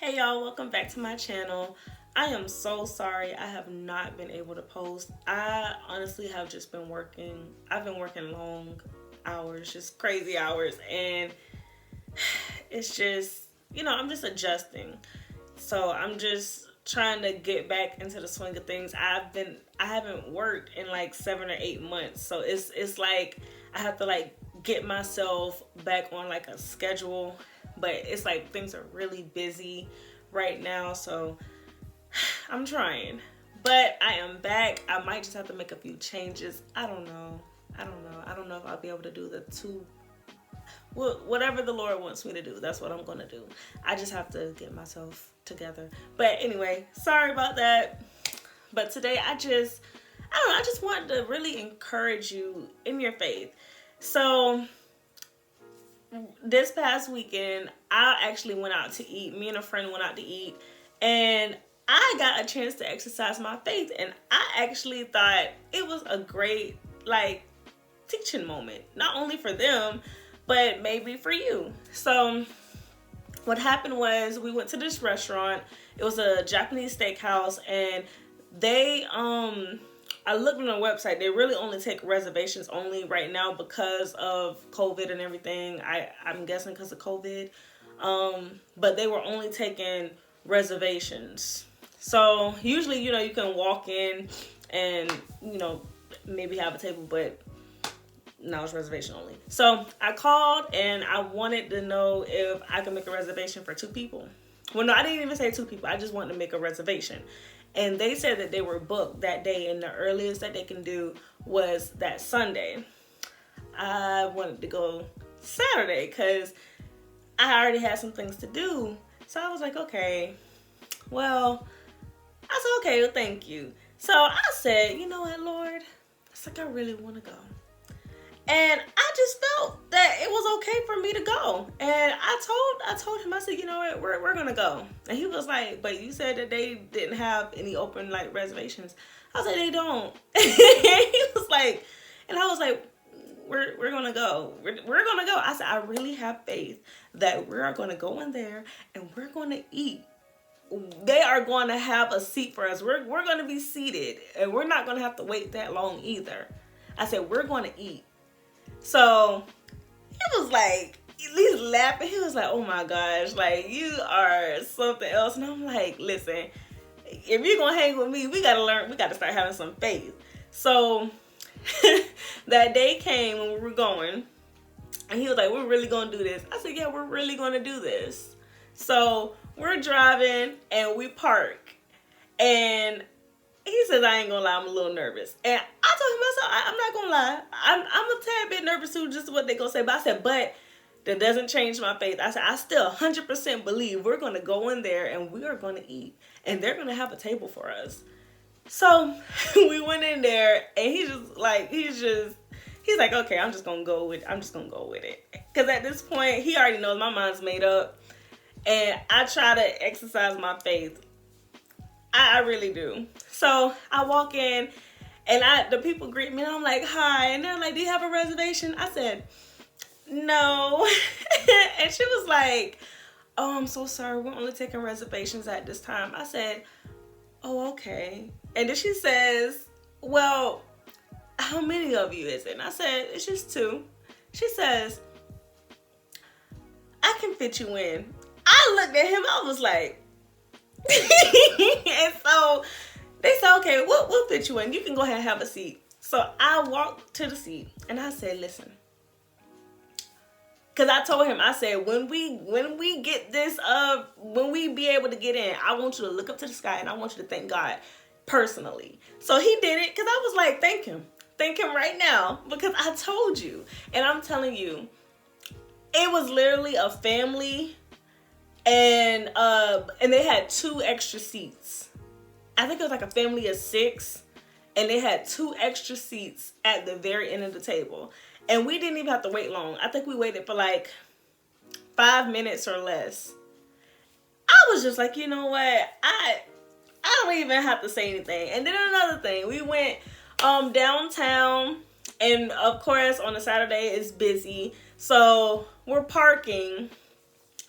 Hey y'all, welcome back to my channel. I am so sorry I have not been able to post. I honestly have just been working. I've been working long hours, just crazy hours, and it's just, I'm just adjusting. So I'm just trying to get back into the swing of things. I haven't worked in like 7 or 8 months. So it's like I have to like get myself back on like a schedule. But it's like things are really busy right now. So I'm trying. But I am back. I might just have to make a few changes. I don't know. I don't know if I'll be able to do the two. Well, whatever the Lord wants me to do, that's what I'm going to do. I just have to get myself together. But anyway, sorry about that. But today I don't know, I just wanted to really encourage you in your faith. So this past weekend, I actually went out to eat. Me and a friend went out to eat. And I got a chance to exercise my faith. And I actually thought it was a great, teaching moment. Not only for them, but maybe for you. So what happened was we went to this restaurant. It was a Japanese steakhouse, and they I looked on their website. They really only take reservations only right now because of COVID and everything. I'm guessing because of COVID. But they were only taking reservations. So usually, you can walk in and, maybe have a table, but now it's reservation only. So I called and I wanted to know if I could make a reservation for 2 people. Well, no, I didn't even say 2 people. I just wanted to make a reservation. And they said that they were booked that day, and the earliest that they can do was that Sunday. I wanted to go Saturday because I already had some things to do. So I was like, okay, well, thank you. So I said, you know what, Lord? It's like I really want to go. And I just felt that it was okay for me to go. And I told him, I said, you know what, we're gonna go. And he was like, but you said that they didn't have any open reservations. I said, they don't. He was like, and I was like, we're gonna go. We're gonna go. I said, I really have faith that we're gonna go in there and we're gonna eat. They are going to have a seat for us. We're going to be seated, and we're not going to have to wait that long either. I said, we're going to eat. So he was like, he's laughing. He was like, oh my gosh, you are something else. And I'm like, listen, if you're going to hang with me, we got to start having some faith. So that day came when we were going, and he was like, we're really going to do this. I said, yeah, we're really going to do this. So we're driving and we park, and he says, I ain't gonna lie, I'm a little nervous. And I told him, I'm not gonna lie, I'm a tad bit nervous too, just what they gonna say. But I said, but that doesn't change my faith. I said, I still 100% believe we're gonna go in there and we are gonna eat, and they're gonna have a table for us. So we went in there, and he's like, okay, I'm just gonna go with it. Because at this point, he already knows my mind's made up. And I try to exercise my faith. I really do. So I walk in, and the people greet me, and I'm like, hi. And they're like, do you have a reservation? I said, no. And she was like, oh, I'm so sorry. We're only taking reservations at this time. I said, oh, okay. And then she says, well, how many of you is it? And I said, it's just 2. She says, I can fit you in. I looked at him, I was like, and so they said, okay, we'll fit you in. You can go ahead and have a seat. So I walked to the seat, and I said, listen, because I told him, I said, when we get this, when we be able to get in, I want you to look up to the sky, and I want you to thank God personally. So he did it, because I was like, thank him right now, because I told you. And I'm telling you, it was literally a family. And they had 2 extra seats. I think it was like a family of 6, and they had 2 extra seats at the very end of the table. And we didn't even have to wait long. I think we waited for 5 minutes or less. I was just like, you know what? I don't even have to say anything. And then another thing, we went downtown, and of course on a Saturday it's busy. So we're parking.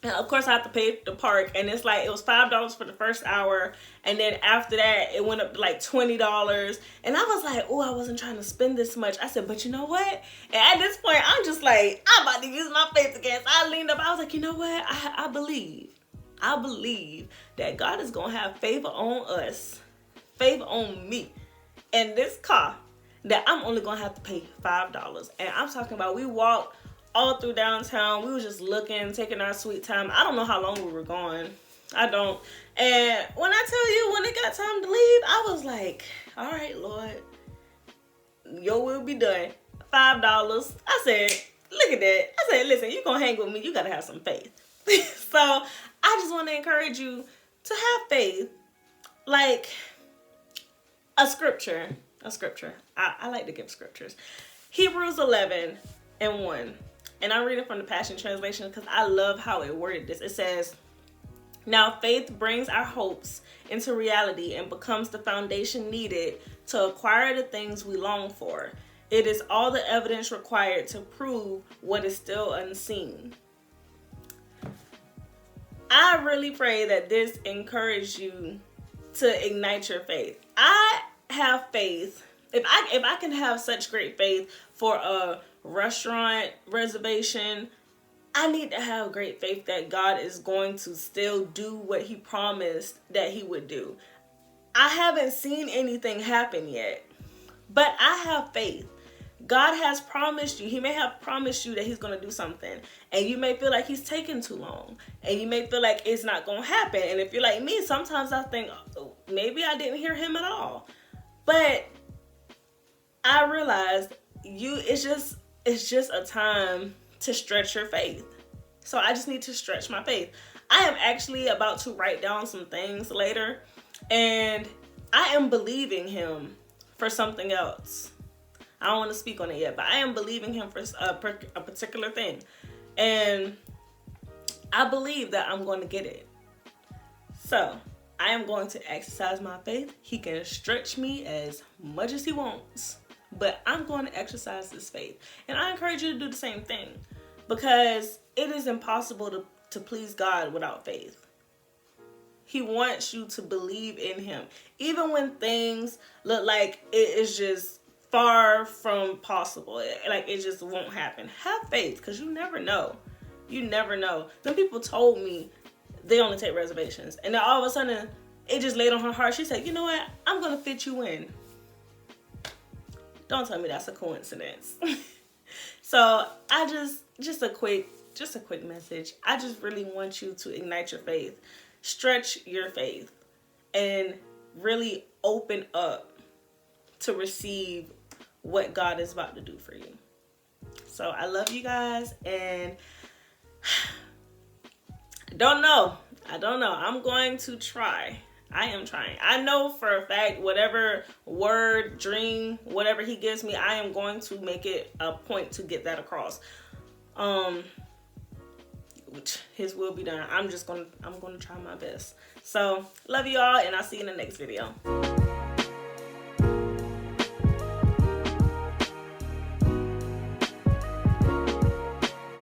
And of course I have to pay the park, and it's like, it was $5 for the first hour, and then after that it went up to like $20. And I was like, oh, I wasn't trying to spend this much. I said, but you know what? And at this point I'm just like, I'm about to use my faith again. So I leaned up, I was like, you know what? I believe that God is gonna have favor on us, favor on me, and this car, that I'm only gonna have to pay $5. And I'm talking about, we walked all through downtown. We was just looking, taking our sweet time. I don't know how long we were gone. I don't. And when I tell you, when it got time to leave, I was like, all right, Lord, your will be done. $5. I said, look at that. I said, listen, you gonna hang with me, you gotta have some faith. So I just want to encourage you to have faith. Like a scripture. I like to give scriptures. Hebrews 11:1. And I'm reading from the Passion Translation because I love how it worded this. It says, now faith brings our hopes into reality and becomes the foundation needed to acquire the things we long for. It is all the evidence required to prove what is still unseen. I really pray that this encourages you to ignite your faith. I have faith. If I can have such great faith for a restaurant reservation, I need to have great faith that God is going to still do what he promised that he would do. I haven't seen anything happen yet, but I have faith. God has promised you. He may have promised you that he's going to do something, and you may feel like he's taking too long, and you may feel like it's not going to happen. And if you're like me, sometimes I think, oh, maybe I didn't hear him at all. But I realized it's just a time to stretch your faith. So I just need to stretch my faith. I am actually about to write down some things later, and I am believing him for something else. I don't want to speak on it yet, but I am believing him for a particular thing. And I believe that I'm going to get it. So I am going to exercise my faith. He can stretch me as much as he wants, but I'm going to exercise this faith. And I encourage you to do the same thing, because it is impossible to please God without faith. He wants you to believe in him. Even when things look like it is just far from possible, like it just won't happen, have faith, because you never know. You never know. Some people told me they only take reservations, and then all of a sudden it just laid on her heart. She said, you know what, I'm gonna fit you in. Don't tell me that's a coincidence. So I just a quick message. I just really want you to ignite your faith, stretch your faith, and really open up to receive what God is about to do for you. So I love you guys, and I don't know. I'm going to try. I am trying. I know for a fact, whatever word, dream, whatever he gives me, I am going to make it a point to get that across. His will be done. I'm going to try my best. So love you all, and I'll see you in the next video.